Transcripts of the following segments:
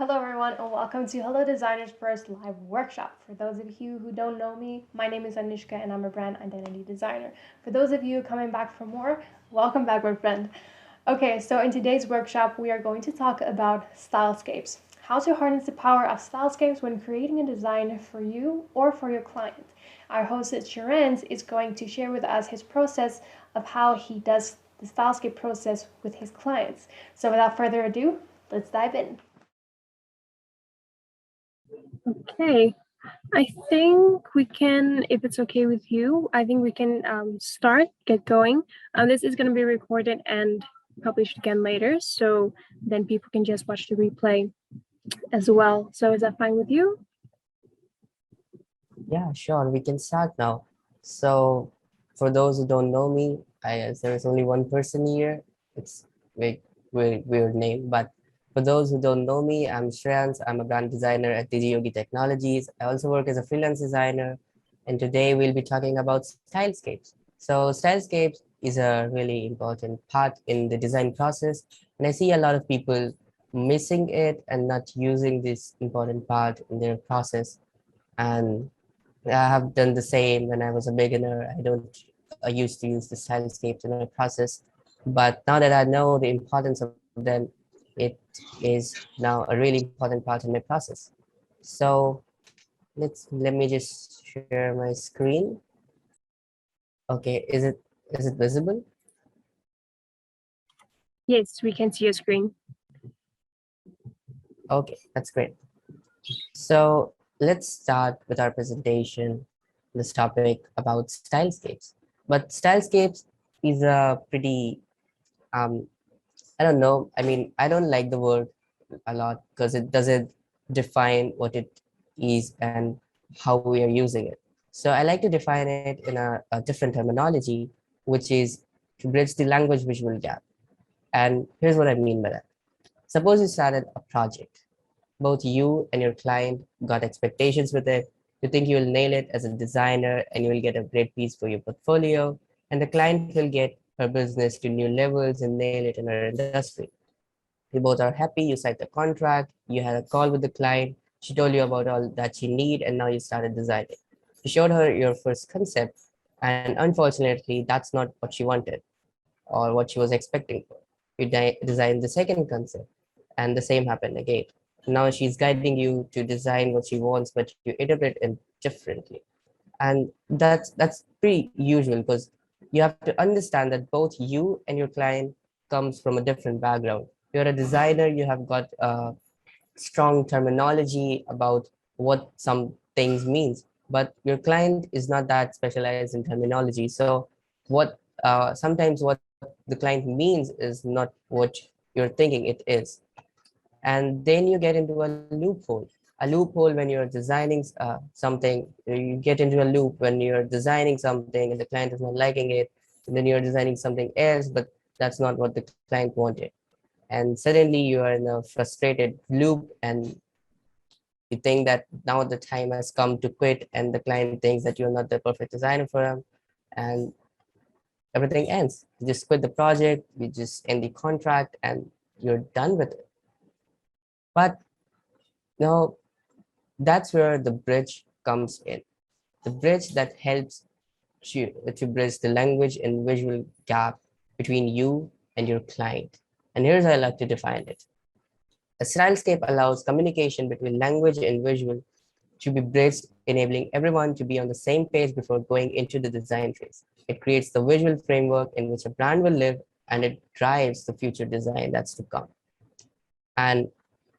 Hello everyone and welcome to Hello Designer's first live workshop. For those of you who don't know me, my name is Anuscke and I'm a brand identity designer. For those of you coming back for more, welcome back my friend. Okay, so in today's workshop we are going to talk about Stylescapes. How to harness the power of Stylescapes when creating a design for you or for your client. Our host Shreyansh is going to share with us his process of how he does the Stylescape process with his clients. So without further ado, let's dive in. Okay, I think we can, if it's okay with you, I think we can get going. This is going to be recorded and published again later, so then people can just watch the replay as well. So is that fine with you? Yeah, sure. We can start now. So for those who don't know me, there is only one person here. It's a weird name, but for those who don't know me, I'm Shreyansh. I'm a brand designer at Designr Technologies. I also work as a freelance designer, and today we'll be talking about Stylescapes. So Stylescapes is a really important part in the design process, and I see a lot of people missing it and not using this important part in their process. And I have done the same when I was a beginner. I used to use the Stylescapes in my process, but now that I know the importance of them, it is now a really important part in my process. So let me just share my screen. Okay, is it visible? Yes, we can see your screen. Okay, that's great. So let's start with our presentation, this topic about Stylescapes. But Stylescapes is a pretty I don't know. I mean, I don't like the word a lot because it doesn't define what it is and how we are using it. So I like to define it in a different terminology, which is to bridge the language visual gap. And here's what I mean by that. Suppose you started a project. Both you and your client got expectations with it. You think you will nail it as a designer and you will get a great piece for your portfolio. And the client will get her business to new levels and nail it in her industry. You both are happy, you signed the contract, you had a call with the client, she told you about all that she need, and now you started designing. You showed her your first concept, and unfortunately, that's not what she wanted or what she was expecting for. You designed the second concept, and the same happened again. Now she's guiding you to design what she wants, but you interpret it differently. And that's pretty usual because you have to understand that both you and your client comes from a different background. You're a designer, you have got strong terminology about what some things means, but your client is not that specialized in terminology. So what sometimes what the client means is not what you're thinking it is. And then you get into a loophole when you're designing something. You get into a loop when you're designing something and the client is not liking it, and then you're designing something else, but that's not what the client wanted, and suddenly you are in a frustrated loop, and you think that now the time has come to quit, and the client thinks that you're not the perfect designer for them, and everything ends. You just quit the project, you just end the contract, and you're done with it. But now that's where the bridge comes in. The bridge that helps to bridge the language and visual gap between you and your client. And here's how I like to define it. A stylescape allows communication between language and visual to be bridged, enabling everyone to be on the same page before going into the design phase. It creates the visual framework in which a brand will live, and it drives the future design that's to come. And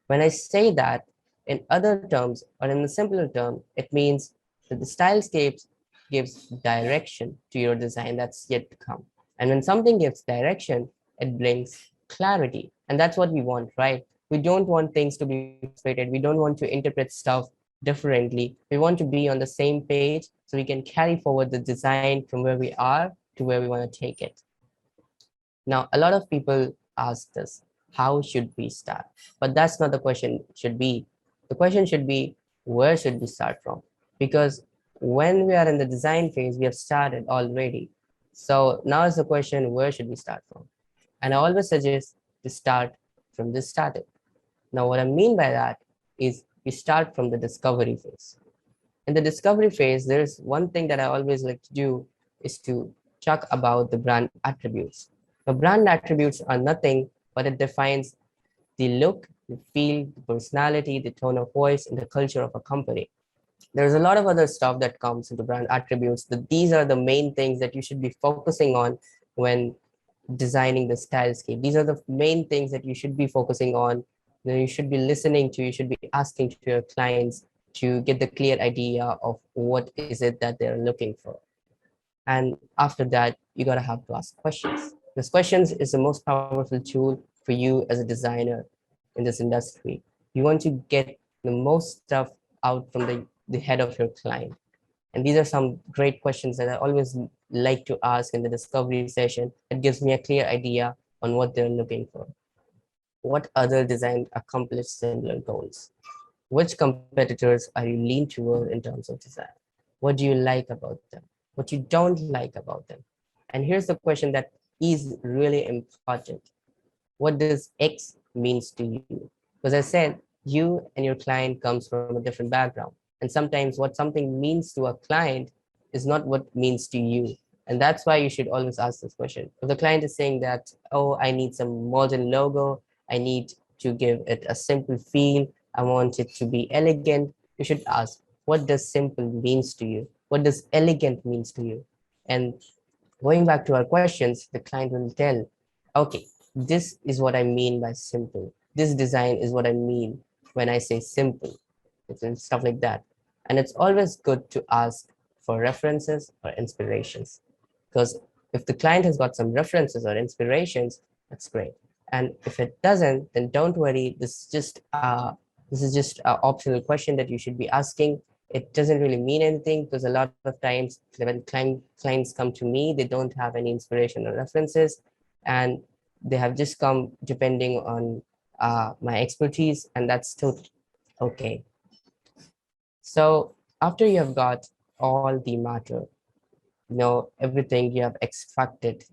when I say that in other terms or in a simpler term, it means that the stylescapes gives direction to your design that's yet to come. And when something gives direction, it brings clarity. And that's what we want, right? We don't want things to be frustrated. We don't want to interpret stuff differently. We want to be on the same page so we can carry forward the design from where we are to where we want to take it. Now, a lot of people ask us, how should we start? But that's not the question should be. The question should be, where should we start from? Because when we are in the design phase, we have started already. So now is the question, where should we start from? And I always suggest to start from this started. Now, what I mean by that is you start from the discovery phase. In the discovery phase, there's one thing that I always like to do is to talk about the brand attributes. The brand attributes are nothing, but it defines the look, the feel, the personality, the tone of voice, and the culture of a company. There's a lot of other stuff that comes into brand attributes. These are the main things that you should be focusing on when designing the stylescape. These are the main things that you should be focusing on, that you should be listening to, you should be asking to your clients to get the clear idea of what is it that they're looking for. And after that, you gotta have to ask questions. Because questions is the most powerful tool for you as a designer in this industry. You want to get the most stuff out from the head of your client. And these are some great questions that I always like to ask in the discovery session. It gives me a clear idea on what they're looking for. What other design accomplish similar goals? Which competitors are you lean toward in terms of design? What do you like about them? What you don't like about them? And here's the question that is really important. What does X means to you? Because I said, you and your client comes from a different background. And sometimes what something means to a client is not what means to you. And that's why you should always ask this question. If the client is saying that, oh, I need some modern logo, I need to give it a simple feel, I want it to be elegant, you should ask, what does simple means to you? What does elegant means to you? And going back to our questions, the client will tell, okay, this is what I mean by simple. This design is what I mean when I say simple, and stuff like that. And it's always good to ask for references or inspirations, because if the client has got some references or inspirations, that's great. And if it doesn't, then don't worry. This is just an optional question that you should be asking. It doesn't really mean anything, because a lot of times when clients come to me, they don't have any inspiration or references, and they have just come depending on my expertise, and that's totally okay. So after you have got all the matter, everything you have extracted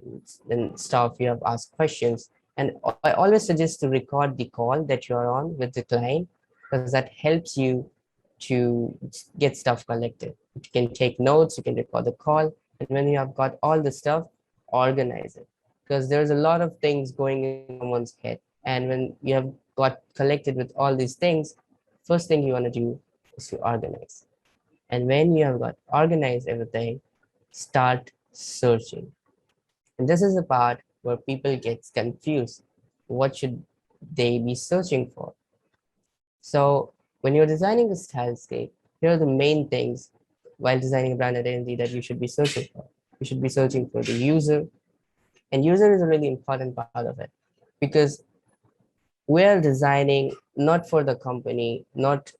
and stuff, you have asked questions, and I always suggest to record the call that you're on with the client, because that helps you to get stuff collected. You can take notes, you can record the call, and when you have got all the stuff, organize it, because there's a lot of things going in someone's head. And when you have got collected with all these things, first thing you want to do is to organize. And when you have got organized everything, start searching. And this is the part where people get confused. What should they be searching for? So when you're designing a stylescape, here are the main things while designing a brand identity that you should be searching for. You should be searching for the user, and user is a really important part of it, because we're designing not for the company, not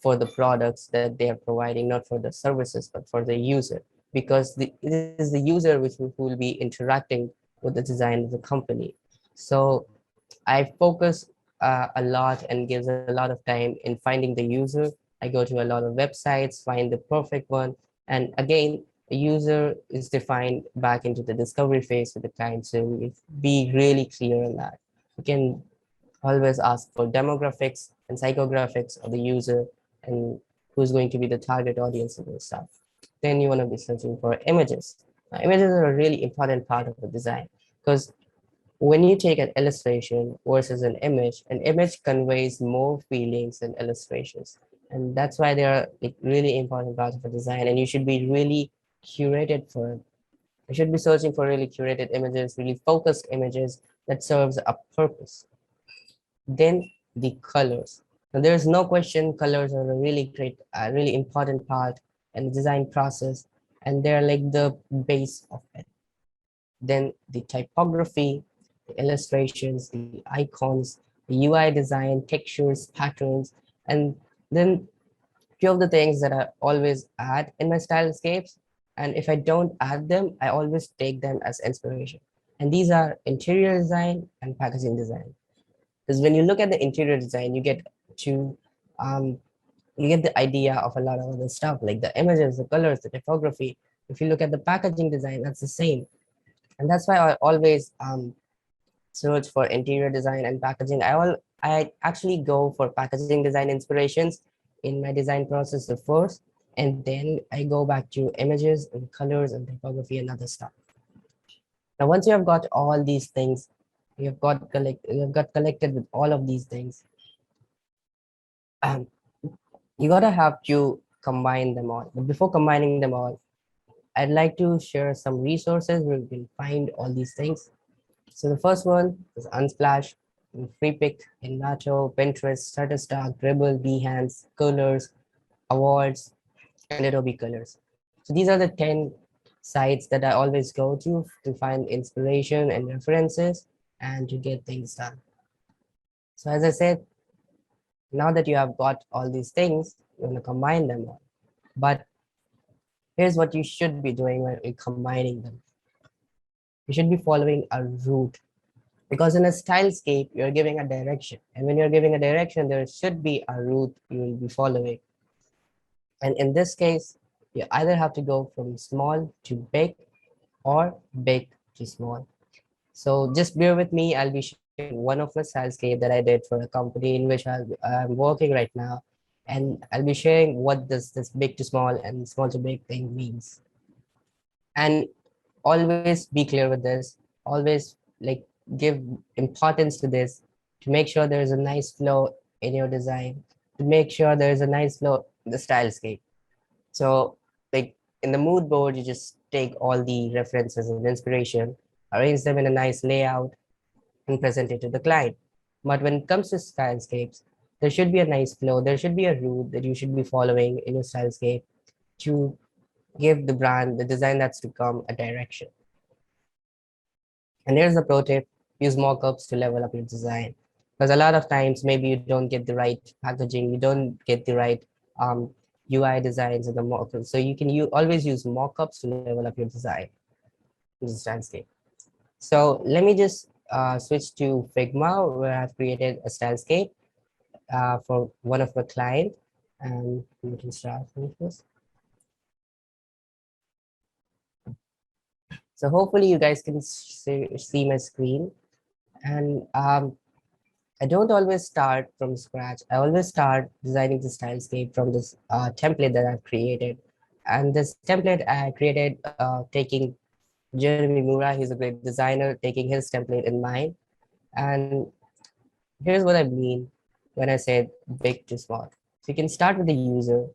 for the products that they are providing, not for the services, but for the user, because it is the user who will be interacting with the design of the company. So I focus a lot and gives a lot of time in finding the user. I go to a lot of websites, find the perfect one. And again, a user is defined back into the discovery phase with the client. So be really clear on that. You can always ask for demographics and psychographics of the user and who's going to be the target audience and stuff. Then you want to be searching for images. Now, images are a really important part of the design, because when you take an illustration versus an image conveys more feelings than illustrations. And that's why they are like really important parts of the design, and you should be really curated for it. You should be searching for really curated images, really focused images that serves a purpose. Then the colors. Now, there's no question, colors are a really great, really important part in the design process, and they're like the base of it. Then the typography, the illustrations, the icons, the UI design, textures, patterns, and then few of the things that I always add in my stylescapes. And if I don't add them, I always take them as inspiration. And these are interior design and packaging design. Because when you look at the interior design, to um, you get the idea of a lot of other stuff like the images, the colors, the typography. If you look at the packaging design, that's the same. And that's why I always search for interior design and packaging. I I actually go for packaging design inspirations in my design process at first, and then I go back to images and colors and typography and other stuff. Now, once you have got all these things, you have got collected with all of these things, um, you gotta have to combine them all. But before combining them all, I'd like to share some resources where you can find all these things. So the first one is Unsplash, Freepik, Envato, Pinterest, Shutterstock, Dribble, Behance, Colors, Awards, and Adobe Colors. So these are the 10 sites that I always go to find inspiration and references and to get things done. So as I said, now that you have got all these things, you want to combine them all. But here's what you should be doing when you're combining them. You should be following a route, because in a stylescape, you're giving a direction. And when you're giving a direction, there should be a route you will be following. And in this case, you either have to go from small to big or big to small. So just bear with me. I'll be sharing one of the stylescape that I did for a company in which I'm working right now. And I'll be sharing what does this big to small and small to big thing means. And always be clear with this. Always like give importance to this, to make sure there is a nice flow in your design, to make sure there is a nice flow in the stylescape. So like in the mood board, you just take all the references and inspiration, arrange them in a nice layout, and present it to the client. But when it comes to stylescapes, there should be a nice flow. There should be a route that you should be following in your stylescape to give the brand, the design that's to come, a direction. And here's the pro tip: use mockups to level up your design. Because a lot of times, maybe you don't get the right packaging, you don't get the right UI designs in the mockups. So you always use mockups to level up your design in this landscape. So let me just switch to Figma, where I've created a stylescape for one of my clients. And we can start with this. So hopefully you guys can see my screen. And I don't always start from scratch. I always start designing the stylescape from this template that I've created. And this template I created taking Jeremy Mura, he's a great designer, taking his template in mind. And here's what I mean when I said big to small. So you can start with the user,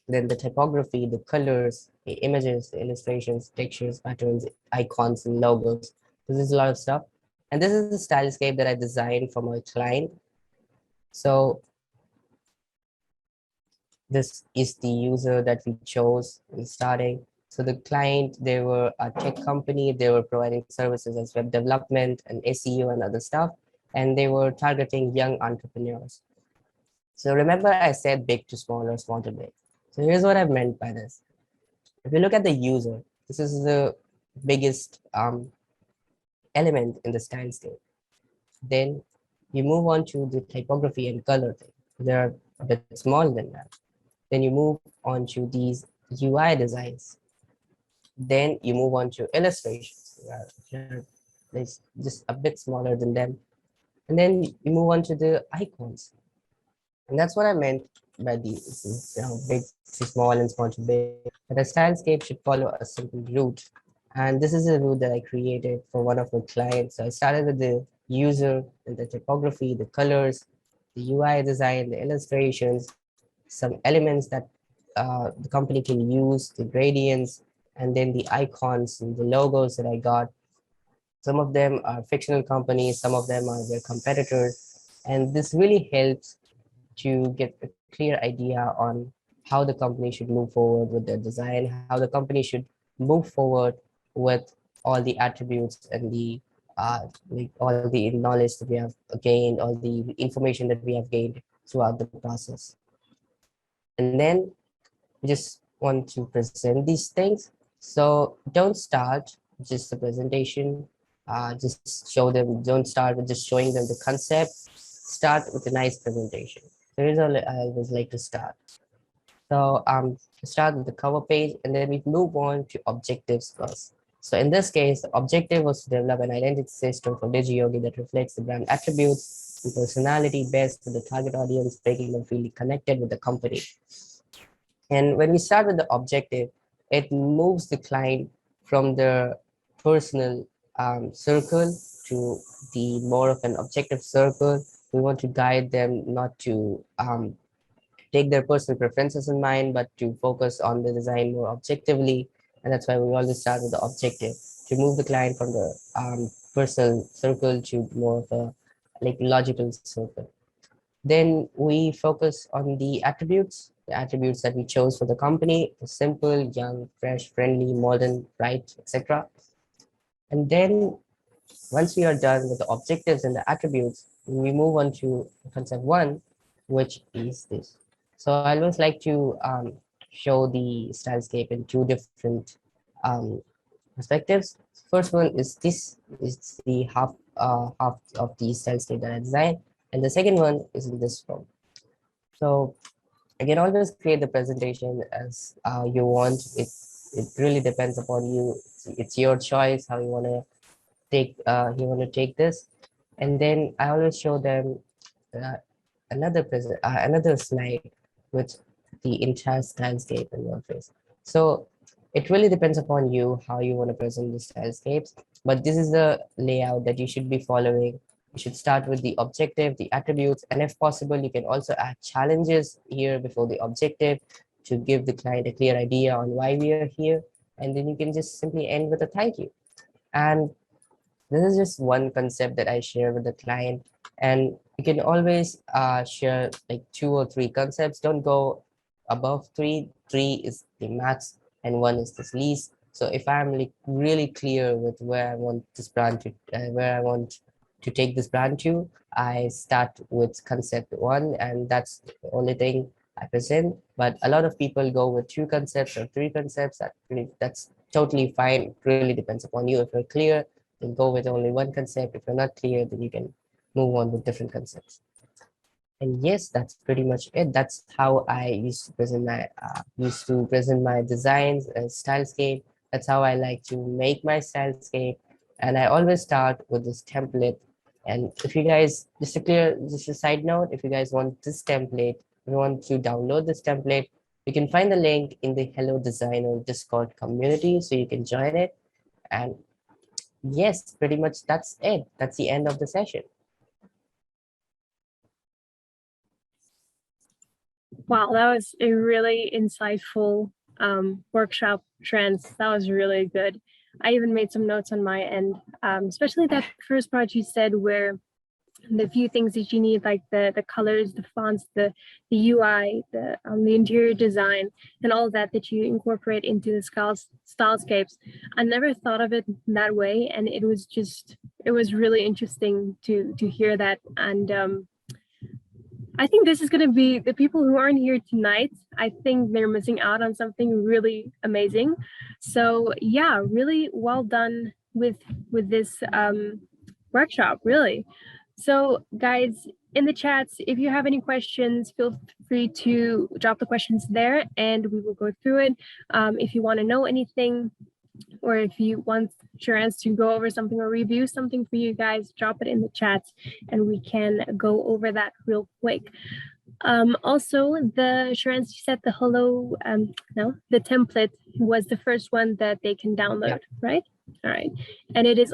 then the typography, the colors, the images, the illustrations, textures, patterns, icons, and logos. This is a lot of stuff. And this is the stylescape that I designed for my client. So this is the user that we chose in starting. So the client, they were a tech company. They were providing services as web development and SEO and other stuff. And they were targeting young entrepreneurs. So remember I said big to small or small to big. So here's what I meant by this. If you look at the user, this is the biggest element in the stylescape. Then you move on to the typography and color thing. They're a bit smaller than that. Then you move on to these UI designs. Then you move on to illustrations. It's just a bit smaller than them. And then you move on to the icons. And that's what I meant by these, big to small and small to big. But a stylescape should follow a simple route. And this is a route that I created for one of my clients. So I started with the user and the typography, the colors, the UI design, the illustrations, some elements that the company can use, the gradients, and then the icons and the logos that I got. Some of them are fictional companies, some of them are their competitors. And this really helps to get a clear idea on how the company should move forward with their design, how the company should move forward with all the attributes and the like all the knowledge that we have gained, all the information that we have gained throughout the process. And then we just want to present these things. So don't start just the presentation, just show them, don't start with just showing them the concept, start with a nice presentation. So here's how I always like to start. So start with the cover page, and then we move on to objectives first. So in this case, the objective was to develop an identity system for DigiYogi that reflects the brand attributes and personality best to the target audience, making them feel connected with the company. And when we start with the objective, it moves the client from the personal circle to the more of an objective circle. We want to guide them not to take their personal preferences in mind, but to focus on the design more objectively. And that's why we always start with the objective, to move the client from the personal circle to more of a like logical circle. Then we focus on the attributes that we chose for the company: simple, young, fresh, friendly, modern, bright, etc. And then once we are done with the objectives and the attributes, we move on to concept one, which is this. So I always like to show the stylescape in two different um, perspectives. First one is this is the half of the stylescape that I designed, and the second one is in this form. So you can always create the presentation as you want. It really depends upon you. It's your choice how you want to take this. And then I always show them uh, another slide with the entire stylescape in one face. So it really depends upon you how you want to present the stylescapes, but this is the layout that you should be following. You should start with the objective, the attributes, and if possible, you can also add challenges here before the objective to give the client a clear idea on why we are here. And then you can just simply end with a thank you. And this is just one concept that I share with the client, and you can always share like 2 or 3 concepts. Don't go above 3. 3 is the max and 1 is the least. So if I'm like really clear with where I want this brand to where I want to take this brand to, I start with concept 1, and that's the only thing I present. But a lot of people go with 2 concepts or 3 concepts. That's totally fine. It really depends upon you. If you're clear, then go with only 1 concept. If you're not clear, then you can move on with different concepts. And yes, that's pretty much it. That's how I used to present my designs as stylescape. That's how I like to make my stylescape. And I always start with this template. And if you guys, just a side note, if you guys want this template, if you want to download this template, you can find the link in the Hello Designr Discord community, so you can join it. And yes, pretty much that's it. That's the end of the session. Wow, that was a really insightful workshop, Shreyansh. That was really good. I even made some notes on my end, especially that first part you said where the few things that you need, like the colors, the fonts, the UI, the interior design, and all that you incorporate into the stylescapes. I never thought of it that way, and it was really interesting to hear that. And I think this is going to be the people who aren't here tonight. I think they're missing out on something really amazing. So yeah, really well done with this workshop, really. So guys, in the chats, if you have any questions, feel free to drop the questions there and we will go through it. If you want to know anything, or if you want Shreyansh to go over something or review something for you guys, drop it in the chat and we can go over that real quick. Also, the Shreyansh said the the template was the first one that they can download, right? All right. And it is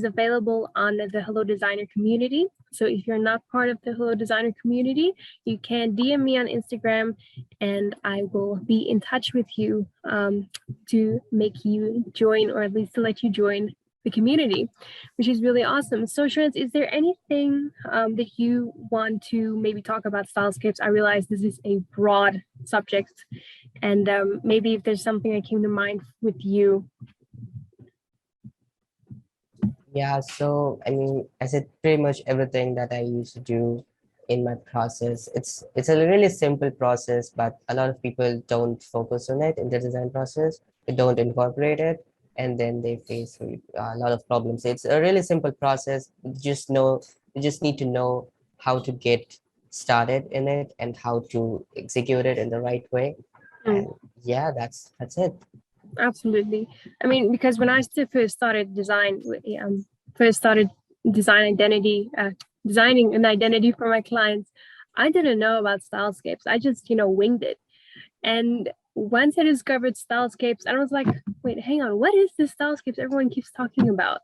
available on the Hello Designr community. So if you're not part of the Hello Designr community, you can DM me on Instagram and I will be in touch with you to make you join, or at least to let you join the community, which is really awesome. So Shreyansh, is there anything that you want to maybe talk about stylescapes? I realize this is a broad subject, and maybe if there's something that came to mind with you. Yeah, so I mean, I said pretty much everything that I used to do in my process. It's a really simple process, but a lot of people don't focus on it in the design process. They don't incorporate it, and then they face a lot of problems. It's a really simple process. You just need to know how to get started in it and how to execute it in the right way. And yeah, that's it. Absolutely. I mean, because when I first started design identity designing an identity for my clients, I didn't know about Stylescapes. I just, winged it. And once I discovered Stylescapes, I was like, wait, hang on, what is this Stylescapes everyone keeps talking about?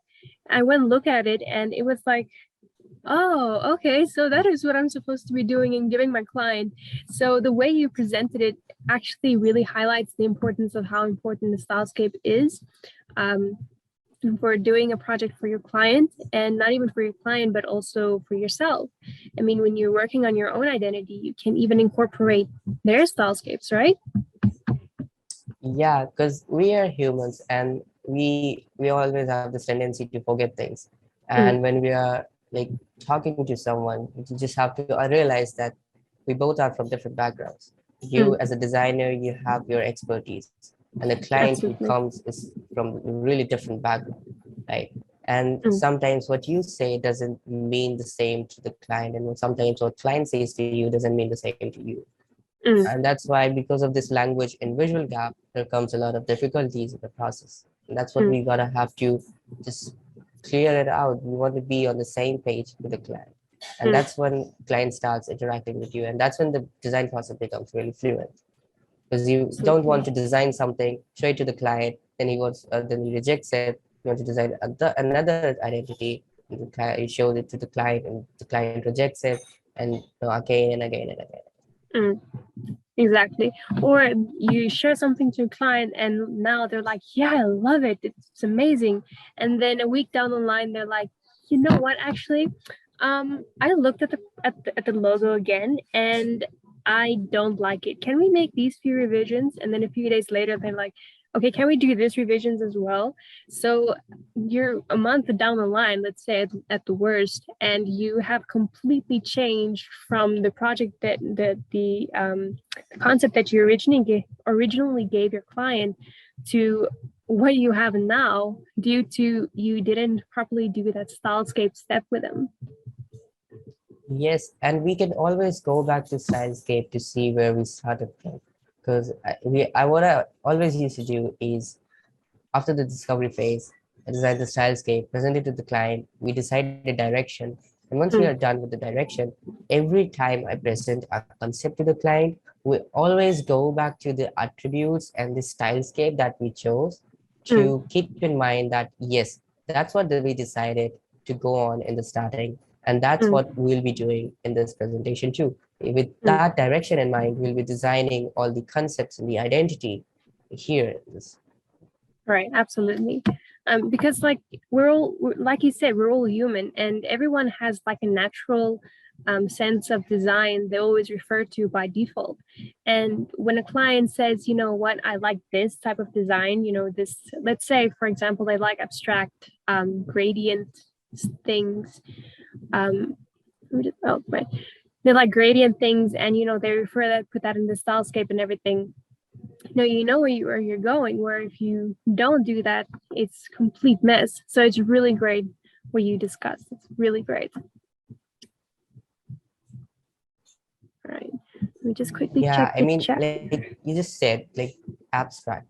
I went and looked at it, and it was like, oh, okay, so that is what I'm supposed to be doing and giving my client. So the way you presented it actually really highlights the importance of how important the Stylescape is. For doing a project for your client, and not even for your client, but also for yourself. I mean, when you're working on your own identity, you can even incorporate their Stylescapes, right? Yeah, because we are humans, and we always have this tendency to forget things. And when we are like talking to someone, you just have to realize that we both are from different backgrounds. You as a designer, you have your expertise, and the client who Absolutely. comes is from a really different background, right? And sometimes what you say doesn't mean the same to the client, and sometimes what client says to you doesn't mean the same to you. And that's why, because of this language and visual gap, there comes a lot of difficulties in the process. And that's what we gotta have to just clear it out. We want to be on the same page with the client. And that's when client starts interacting with you. And that's when the design process becomes really fluent. Because you don't want to design something straight to the client, then he rejects it. You want to design another identity, and you show it to the client, and the client rejects it, and again and again and again. Exactly. Or you share something to a client, and now they're like, yeah, I love it, it's amazing. And then a week down the line, they're like, you know what, actually, I looked at the logo again, and I don't like it. Can we make these few revisions? And then a few days later, they're like, okay, can we do this revisions as well? So you're a month down the line, let's say at the worst, and you have completely changed from the project that the concept that you originally gave your client to what you have now, due to you didn't properly do that Stylescape step with them. Yes, and we can always go back to Stylescape to see where we started from. Because what I always used to do is, after the discovery phase, I design the Stylescape, present it to the client, we decide the direction. And once we are done with the direction, every time I present a concept to the client, we always go back to the attributes and the Stylescape that we chose to keep in mind that, yes, that's what we decided to go on in the starting. And that's what we'll be doing in this presentation too. With that direction in mind, we'll be designing all the concepts and the identity here. Right, absolutely. Because like like you said, we're all human, and everyone has like a natural sense of design they always refer to by default. And when a client says, you know what, I like this type of design, this, let's say, for example, they like abstract gradient things. Right. They like gradient things, and they put that in the Stylescape and everything. You know where you're going, where if you don't do that, it's complete mess. So it's really great what you discussed. It's really great. All right, let me just quickly check the chat. Like you just said, like abstract,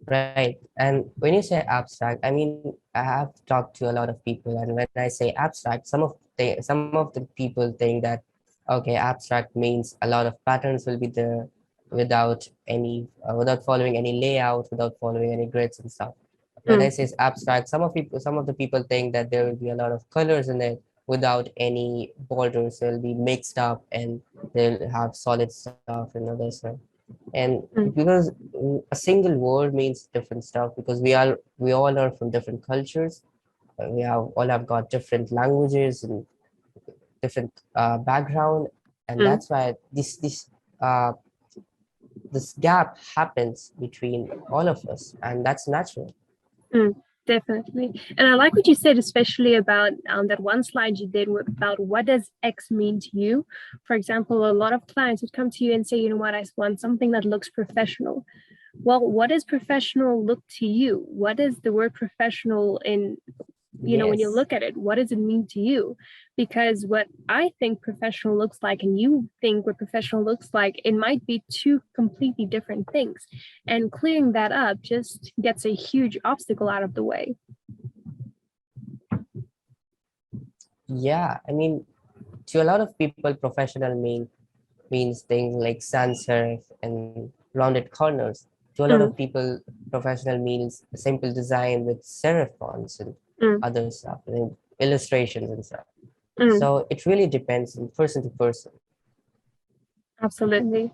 right? And when you say abstract, I mean, I have talked to a lot of people, and when I say abstract, some of the people think that, okay, abstract means a lot of patterns will be there without without following any layout, without following any grids and stuff. When I say abstract, some of the people think that there will be a lot of colors in it without any borders. They'll be mixed up, and they'll have solid stuff and other stuff. And because a single word means different stuff, because we all are from different cultures, we all have got different languages and different background, and that's why this gap happens between all of us, and that's natural. Definitely. And I like what you said, especially about that one slide you did about what does X mean to you. For example, a lot of clients would come to you and say, you know what, I want something that looks professional. Well, what does professional look to you? What is the word professional in, when you look at it, what does it mean to you? Because what I think professional looks like and you think what professional looks like, it might be two completely different things. And clearing that up just gets a huge obstacle out of the way. Yeah, I mean, to a lot of people, professional means things like sans serif and rounded corners. To a lot of Mm, people, professional means a simple design with serif fonts and mm, other stuff, and illustrations and stuff. mm, So it really depends on person to person. absolutely.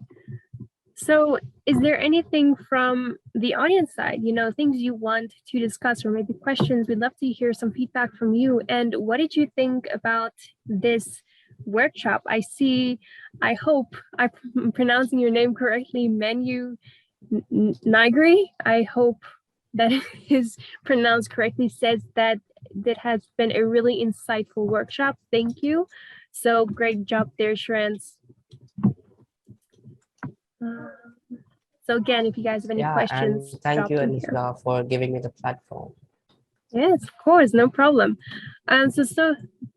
So, is there anything from the audience side, things you want to discuss or maybe questions? We'd love to hear some feedback from you. And what did you think about this workshop? I hope I'm pronouncing your name correctly, Menu Nigri. I hope that is pronounced correctly, says that has been a really insightful workshop. Thank you. So great job there, Shreyansh. So again, if you guys have any Yeah, and questions, thank drop you, them here. Anuscke, for giving me the platform. Yes, of course, no problem. So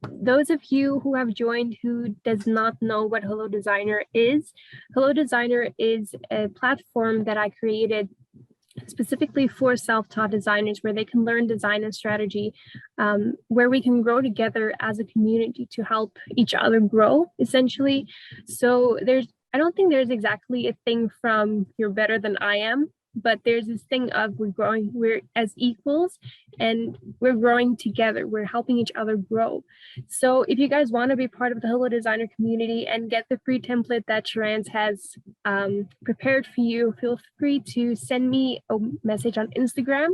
those of you who have joined who does not know what Hello Designr is a platform that I created specifically for self-taught designers where they can learn design and strategy, where we can grow together as a community to help each other grow, essentially. So I don't think there's exactly a thing from you're better than I am, but there's this thing of we're as equals and we're growing together. We're helping each other grow. So if you guys want to be part of the Hello Designr community and get the free template that Shreyansh has prepared for you, feel free to send me a message on Instagram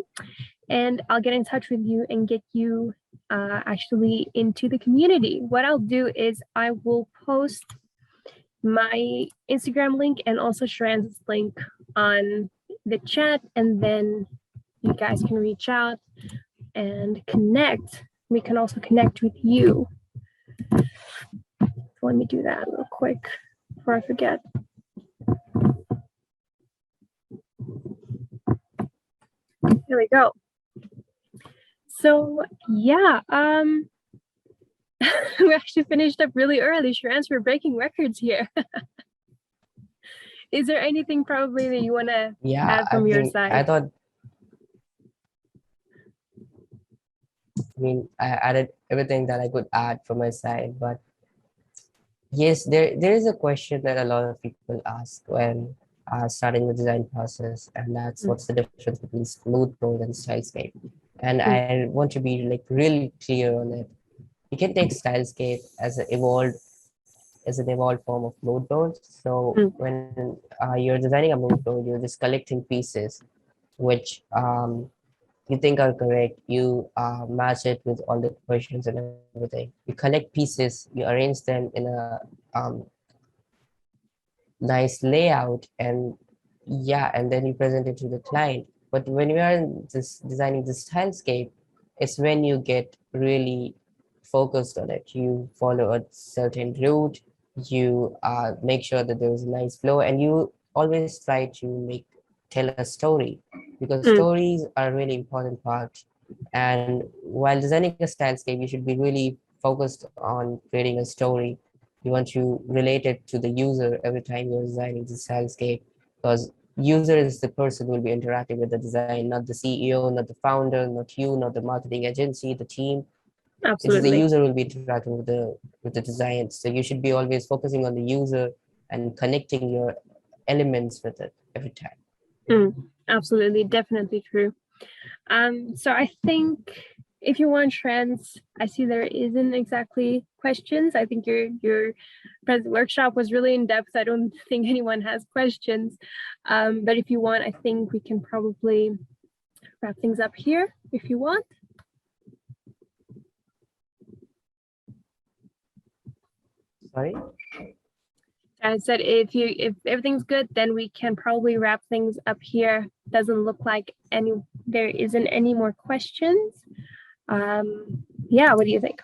and I'll get in touch with you and get you actually into the community. What I'll do is I will post my Instagram link and also Shreyansh's link on the chat, and then you guys can reach out and connect. We can also connect with you. So let me do that real quick before I forget. There we go. So yeah, we actually finished up really early. Shreyansh, we're breaking records here. Is there anything probably that you want to add from your side? I added everything that I could add from my side, but yes, there is a question that a lot of people ask when starting the design process, and that's what's the difference between smooth mode and Stylescape. And I want to be like really clear on it. You can take Stylescape as an evolved form of mood board. So when you're designing a mood board, you're just collecting pieces which you think are correct. You match it with all the questions and everything. You collect pieces, you arrange them in a nice layout, and yeah, and then you present it to the client. But when you are just designing the stylescape, it's when you get really focused on it. You follow a certain route, you make sure that there's a nice flow, and you always try to tell a story, because stories are a really important part. And while designing a stylescape, you should be really focused on creating a story. You want to relate it to the user every time you're designing the stylescape, because user is the person who will be interacting with the design, not the CEO, not the founder, not you, not the marketing agency, the team. It's the Absolutely. user who will be interacting with the design. So you should be always focusing on the user and connecting your elements with it every time. Absolutely, definitely true. So I think if you want trends, I see there isn't exactly questions. I think your workshop was really in depth. I don't think anyone has questions. But if you want, I think we can probably wrap things up here if you want. Sorry? I said if everything's good, then we can probably wrap things up here. Doesn't look like there isn't any more questions. Yeah, what do you think?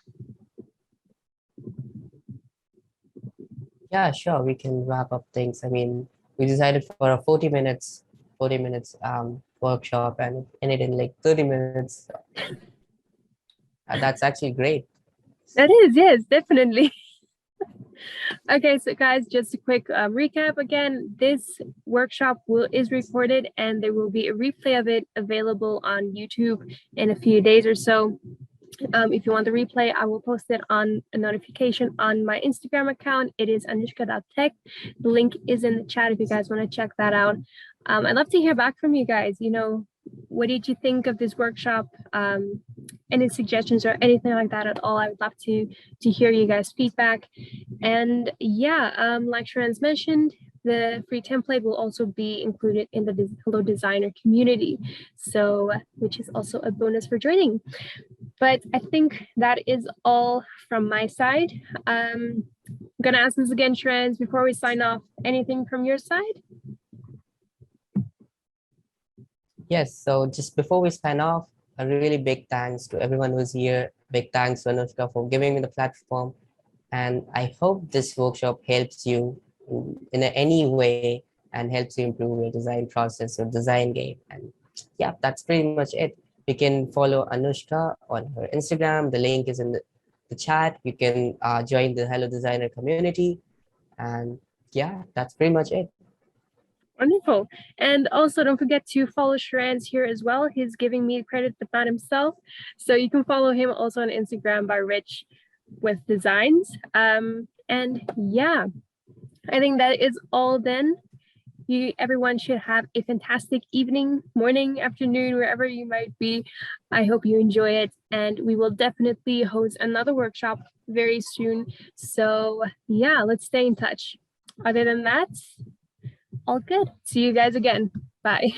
Yeah, sure, we can wrap up things. I mean, we decided for a 40 minutes workshop, and ended in like 30 minutes. That's actually great. That is, yes, definitely. Okay, so guys, just a quick recap again. This workshop is recorded and there will be a replay of it available on YouTube in a few days or so. If you want the replay, I will post it on a notification on my Instagram account. It is anuscke.tech. The link is in the chat if you guys want to check that out. I'd love to hear back from you guys. You know, what did you think of this workshop? Any suggestions or anything like that at all? I would love to hear you guys' feedback. And yeah, like Shreyansh mentioned, the free template will also be included in the Hello Designer community, so which is also a bonus for joining. But I think that is all from my side. I'm gonna ask this again, Shreyansh, before we sign off. Anything from your side? Yes, so just before we sign off, a really big thanks to everyone who's here. Big thanks to Anuscke for giving me the platform. And I hope this workshop helps you in any way and helps you improve your design process or design game. And yeah, that's pretty much it. You can follow Anuscke on her Instagram. The link is in the chat. You can join the Hello Designer community. And yeah, that's pretty much it. Wonderful. And also don't forget to follow Shreyansh here as well. He's giving me credit, but not himself. So you can follow him also on Instagram by Rich with Designs. And yeah, I think that is all then. Everyone should have a fantastic evening, morning, afternoon, wherever you might be. I hope you enjoy it. And we will definitely host another workshop very soon. So yeah, let's stay in touch. Other than that, all good. See you guys again. Bye.